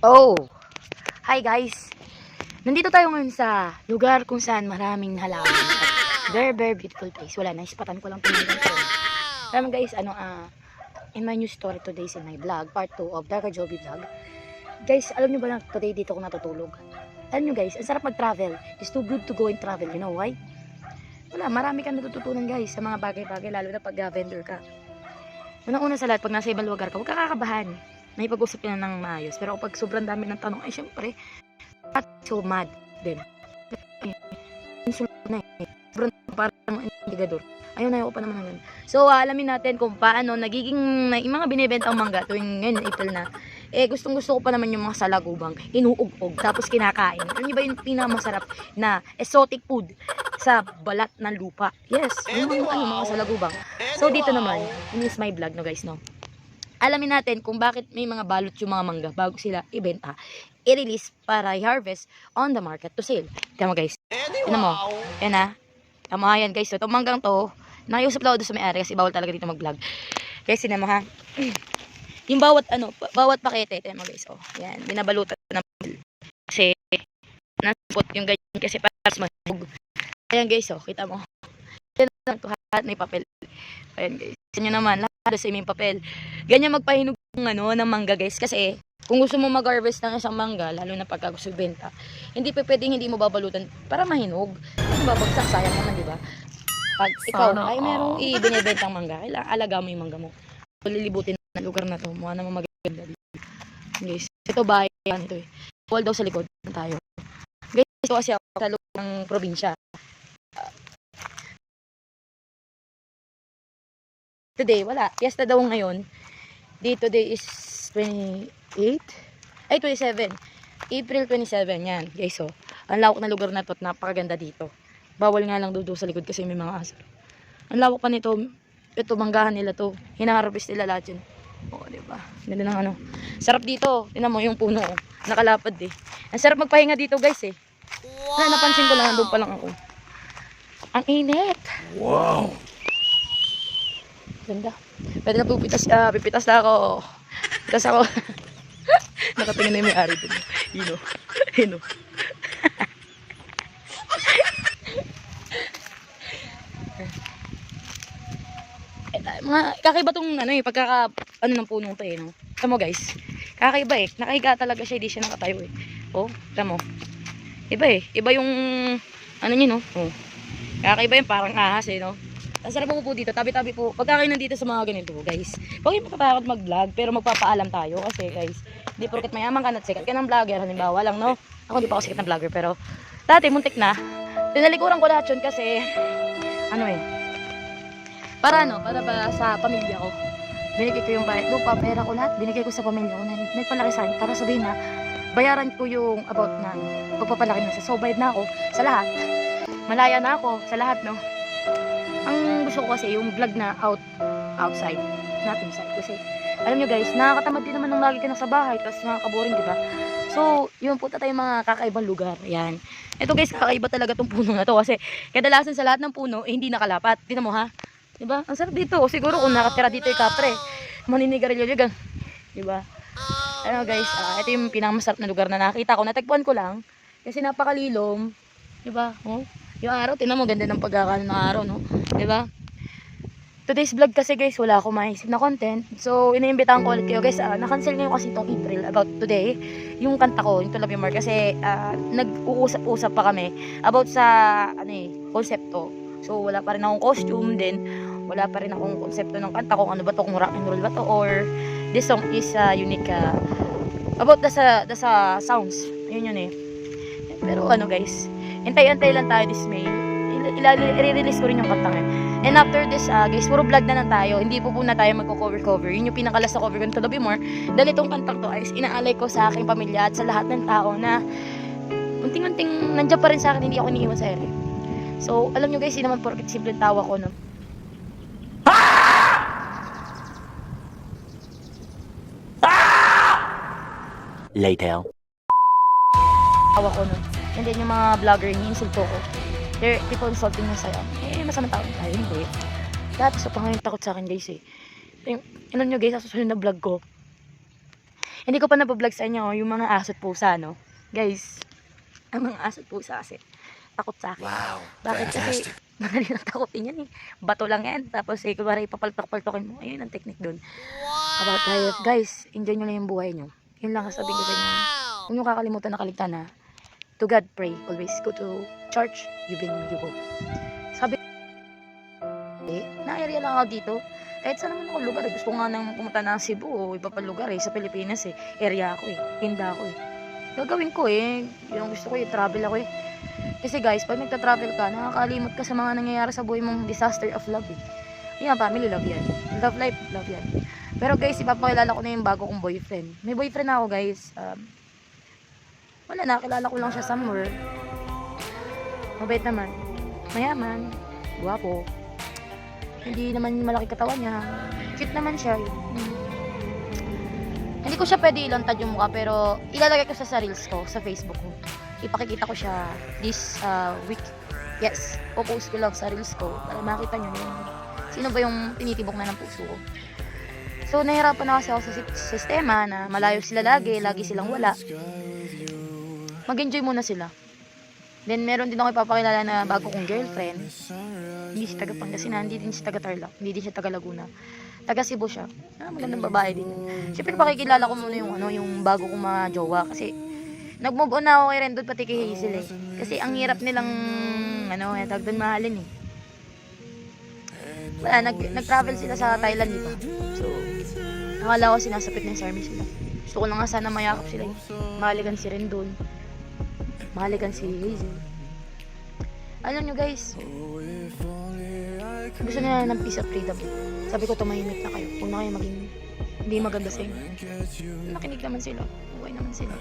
Oh, hi guys. Nandito tayo ngayon sa lugar kung saan maraming halaman. Very beautiful place. Wala, naispatan ko lang tingnan ito. Alam guys, in my new story today in my vlog, part 2 of Darka Joby vlog. Guys, alam nyo ba na today dito ako natutulog? Alam nyo guys, ang sarap mag-travel. It's too good to go and travel. You know why? Wala, marami kang natututunan guys sa mga bagay-bagay, lalo na pag vendor ka. Unang-una sa lahat, pag nasa ibang lugar ka, huwag ka kakabahan. May pag-usap ka na ng maayos. Pero pag sobrang dami ng tanong, ay syempre, so mad din. Insulto na eh. Sobrang parang indigador. Ayaw pa naman ng ganun. So, alamin natin kung paano nagiging, yung mga binibentang mangga tuwing ngayon, April na. Eh, gustong-gusto ko pa naman yung mga salagubang. Inuug-ug, tapos kinakain. Alam niyo ba yung pinakamasarap na exotic food sa balat ng lupa? Yes, yung mga salagubang. So, dito naman, in this my vlog, no guys, no? Alamin natin kung bakit may mga balot yung mga mangga bago sila ibenta, i-release para i-harvest on the market to sale. Tama guys. Tignan mo. Yan ha. Tama yan guys. So, itong manggang to, nakiusap lang ako doon sa may-ari kasi bawal talaga dito mag-vlog. Guys, tignan mo ha. Yung bawat pakete, tignan mo guys. Oh, yan. Binabalutan ng kasi nasipot yung ganyan kasi para masbog. Ayan guys, oh. Kita mo. Yan lang to ha. May papel. Ayan guys. Yan naman. Lahat sa may papel. Ganyan magpahinog ng mangga guys kasi kung gusto mo mag-harvest ng isang mangga, lalo na pagka gusto benta, hindi pwedeng hindi mo babalutan para mahinog. Kasi babagsak, sayang naman, di ba? Pag ikaw ay merong ibinebentang mangga, kailangan alaga mo yung mangga mo. So, lilibutin na lugar na to, mukha naman maganda dito. Guys, ito bahay yan ito eh. Wall daw sa likod tayo. Guys, ito kasi ako sa lugar ng probinsya. Today, wala. Fiesta daw ngayon. Dito today is 28? Ay, 27. April 27, yan. Guys, so, ang lawak na lugar na to at napakaganda dito. Bawal nga lang doon sa likod kasi may mga aso. Ang lawak pa nito. Ito, manggahan nila to. Hinaharvest nila lahat yun. Oo, diba? Ganda ng sarap dito. Tingnan mo yung puno. Oh. Nakalapad eh. Ang sarap magpahinga dito guys eh. Wow. Napansin ko lang, doon pa lang ako. Ang init. Wow. Ganda. Pwede na pipitas na ako. Pitas ako. Nakatingin na yung may-ari dun. Hino. Mga kakaiba tong ng puno to eh, no? Tama mo guys. Kakaiba eh. Nakahiga talaga siya, hindi siya nakatayo eh. Oh, tama mo. Iba eh. Iba yung niya, no? Oh. Kakaiba yung parang ahas eh, no? Ang sarap po dito, tabi-tabi po. Pagka kayo nandito sa mga ganito, guys, huwag yung makatakot mag-vlog, pero magpapaalam tayo. Kasi, guys, hindi porket mayaman ka na sikat ka ng vlogger, halimbawa lang, no? Ako hindi pa ako sikat na vlogger, pero dati, muntik na. Tinalikuran ko lahat yun kasi, para ba sa pamilya ko. Binigay ko yung bayad lupa, pera ko lahat, binigay ko sa pamilya ko na nagpalaki sa akin para sabihin na, bayaran ko yung about na pagpapalaki na sa bayad na ako sa lahat. Malaya na ako sa lahat, no? Ang gusto ko kasi yung vlog na outside, not inside. Kasi, alam nyo guys, nakakatamad din naman nung lagi ka na sa bahay, tapos nakakaboring, diba? So, yun, punta tayo mga kakaibang lugar. Yan. Ito guys, kakaiba talaga tong puno na to. Kasi, kadalasan sa lahat ng puno, hindi nakalapat. Tingnan mo ha. Diba? Ang sarap dito. Siguro kung nakatira dito yung kapre, maninigarilyo ligang. Diba? Ano guys, ito yung pinakamasarap na lugar na nakita ko. Natagpuan ko lang. Kasi napakalilom. Diba? Oh. Yung araw, tingnan mo, ganda ng pagkakaano ng araw, no? Diba? Today's vlog kasi guys, wala akong maisip na content. So, iniimbitahan ko ulit kayo guys. Na-cancel ngayon kasi itong April about today. Yung kanta ko, yung To Love You More. Kasi, nag-uusap-usap pa kami about sa, konsepto. So, wala pa rin akong costume din. Wala pa rin akong konsepto ng kanta kung ano ba to, kung rock and roll ba to, or this song is unique, about the sounds. Yun eh. Pero guys, hintay-antay lang tayo this May. I-release ko rin yung kanta ngayon. And after this, guys, puro vlog na lang tayo. Hindi po na tayo magko-cover. Yun yung pinakalas na cover ko, To Love You More. Dahil itong kantang to ay inaalay ko sa aking pamilya at sa lahat ng tao na unting-unting nandiyan pa rin sa akin, hindi ako iniiwan sa ere. So, alam nyo guys, hindi naman porket simpleng tawa ko, no? Later. Tawa ko, no? And then yung mga vlogger, ini-insulto ko. They're people insulting na sa'yo. Masamang tao tayo, hindi. Dati sa pangayon takot sa akin guys eh. Alam nyo guys, sa susunod na vlog ko, Hindi ko pa nabablog sa inyo yung mga aso't pusa, no? Guys, ang mga aso't pusa kasi takot sa akin. Wow, Bakit? Kasi fantastic. madali lang takutin yan eh. Bato lang yan. Tapos kunwari papaltok-paltokin mo. Ayun ang technique dun. About life. Guys, enjoy nyo lang yung buhay nyo. Yun lang sasabihin ko sa inyo. Huwag nyo kakalimutan na kaligtan na to God pray. Always go to church. You bring you go. Sabi na-area lang ako dito. Kahit saan naman ako lugar eh. Gusto ko nga nang pumunta ng Cebu o iba pa lugar eh. Sa Pilipinas eh. Area ako eh. Tinda ako eh. Gagawin ko eh. Yung gusto ko eh. Travel ako eh. Kasi guys, pag nagta-travel ka, nakakalimot ka sa mga nangyayari sa buhay mong disaster of love eh. Yan, family love yan. Love life, love yan. Pero guys, ipapakilala ko na yung bago kong boyfriend. May boyfriend ako guys. Wala na, kilala ko lang siya somewhere. Mabait naman. Mayaman. Guwapo. Hindi naman malaki katawan niya. Cute naman siya. Hindi ko siya pwede ilantad yung mukha pero ilalagay ko sa reels ko, sa Facebook ko. Ipakikita ko siya this week. Yes, post ko lang sa reels ko para makita nyo yung sino ba yung tinitibok na ng puso ko. So nahirapan na kasi ako sa sistema na malayo sila lagi silang wala. Mag-enjoy muna sila. Then meron din ako ipapakilala na bago kong girlfriend. Hindi siya taga Pangasinan, hindi din siya taga Tarlac, hindi din siya taga Laguna. Taga Cebu siya. Magandang babae din. Siyempre pakikilala ko muna yung bago kong mga jowa kasi nag-move on na ako kay Rendon pati kay Hazel eh. Kasi ang hirap nilang tag doon mahalin eh. Wala, nag-travel sila sa Thailand, di ba? So, nakala ko sinasapit ng Sarmi sila. Gusto ko lang nga sana mayakap sila eh. Mahalikan si Rendon. Mahalikan si Hazel. Alam nyo guys, gusto nila ng peace of freedom. Sabi ko tumahimik na kayo. Huwag na kayo maging hindi maganda sa inyo. Nakinig naman sila. Okay naman sila.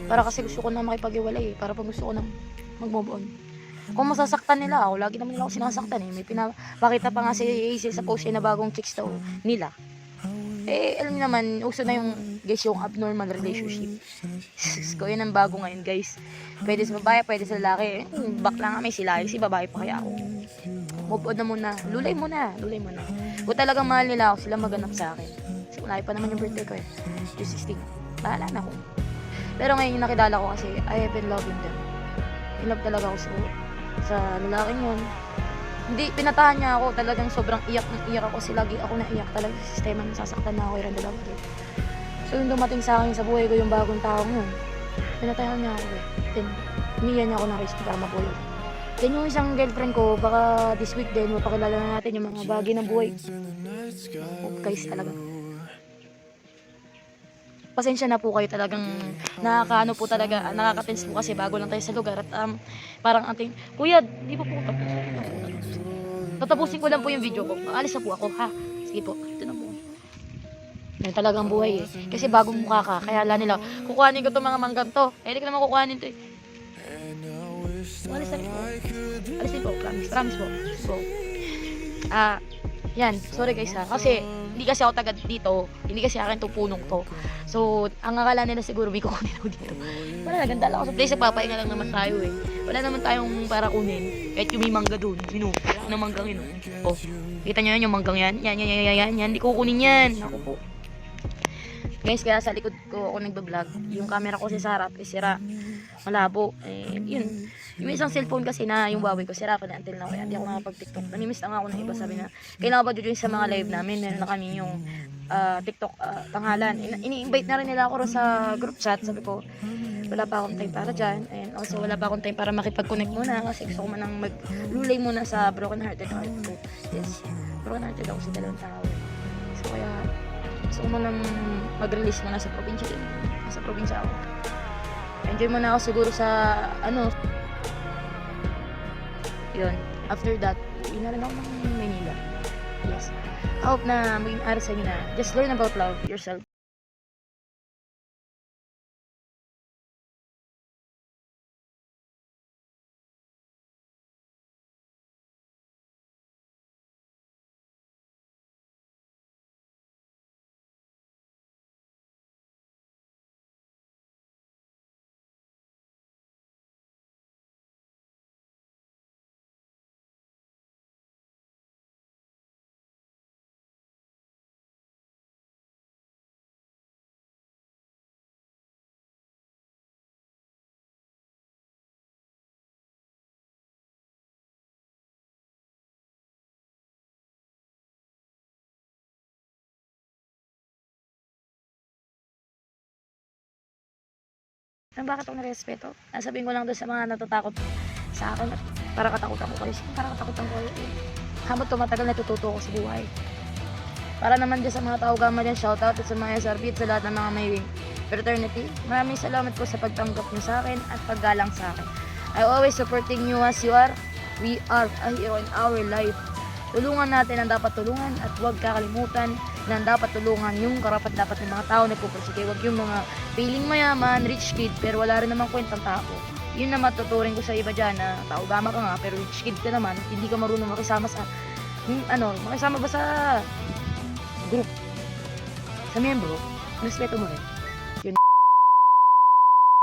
Para kasi gusto ko na makipag-iwalay eh. Para pag gusto ko na mag-move on. Kung masasaktan nila ako, lagi naman nila ako sinasaktan eh. May pinapakita pa nga si Hazel sa post na bagong chicks daw nila. Eh, alam niyo naman, uso na yung, guys, yung abnormal relationship. So, yun ang bago ngayon, guys. Pwede sa babae, pwede sa lalaki. Bakla nga may sila, si babae pa kaya ako. Move on na muna. Lulay muna. Kung talagang mahal nila ako, sila maganap sa akin. So, layo pa naman yung birthday ko eh. Yung 16. Bahala na ako. Pero ngayon yung nakilala ko kasi, I have been loving them. In love talaga ako sa lalaking yun. Hindi, pinatahan niya ako. Talagang sobrang iyak ako. Kasi lagi ako naiyak talaga sa sistema. Nasasaktan na ako yung Randall Love. So, yung dumating sa akin sa buhay ko, yung bagong taong yun, pinatahan niya ako eh. Then, umiyan niya ako ng risk para mabuhay. Then, yung isang girlfriend ko, baka this week din, mapakilala na natin yung mga bagay ng buhay. Oh, guys, talaga. Pasensya na po kayo talagang nakakaano po talaga, nakaka-tense po kasi bago lang tayo sa lugar at parang ating, kuya, di po tapos. Tatapusin ko lang po yung video ko. Alis na po ako, ha? Sige po, ito na po. Yan talagang buhay eh. Kasi bagong mukha ka, kaya ala nila, kukuhanin ko itong mga manggang to. Eh, hindi ko naman kukuhanin to eh. Alis na rin po. Alis din po, promise po. So, yan, sorry guys ha. Kasi, hindi kasi ako taga dito. Hindi kasi akin itong punong to. So, ang akala nila siguro may kukunin ako dito. Wala, naganda lang ako sa place. Nagpapahinga lang naman tayo eh. Wala naman tayong para kunin. Kahit yung may mangga doon. Na manggang yun. Oh, kita nyo yan yung manggang yan? Yan. Hindi ko kukunin yan. Ako po. Guys, kaya sa likod ko ako nagbablog. Yung camera ko sa harap is sira. Malabo. Eh, yun. Yung isang cellphone kasi na yung Huawei ko, sira pa na until now. Kaya hindi ako nakapag-TikTok. Namimiss na nga ako ng iba. Sabi na, kailangan ba join sa mga live namin? Meron na kami yung TikTok tanghalan. Ini-invite na rin nila ako sa group chat. Sabi ko, wala pa akong time para dyan. And also, wala pa akong time para makipag-connect muna. Kasi gusto ko manang maglulay muna sa broken hearted heart ko. Yes, broken hearted ako sa dalawang tao. So, kaya, gusto ko manang mag-release muna sa probinsya din. Sa probinsya ako. Enjoy muna ako siguro sa, yun. After that, yun na rin ako ng Manila. Yes. I hope na maging aral sa inyo na just learn about love yourself. Bakit ako nirespeto? Sabihin ko lang doon sa mga natatakot sa akin at para katakutan ko kayo. Para katakutan ko kayo. Habang tumatagal natututo ako sa buhay. Para naman dyan sa mga tao gama dyan, shoutout at sa mga SRP at sa lahat ng mga may fraternity. Maraming salamat po sa pagtanggap niyo sa akin at paggalang sa akin. I always supporting you as you are. We are a hero in our life. Tulungan natin ang dapat tulungan at huwag kakalimutan na ang dapat tulungan yung karapat-dapat ng mga tao na pupursige. Huwag yung mga feeling mayaman, rich kid, pero wala rin namang kwentang tao. Yun na matuturing ko sa iba dyan na tao gama ka nga, pero rich kid ka naman, hindi ka marunong makisama sa, makisama ba sa group, sa miyembro, respeto mo rin.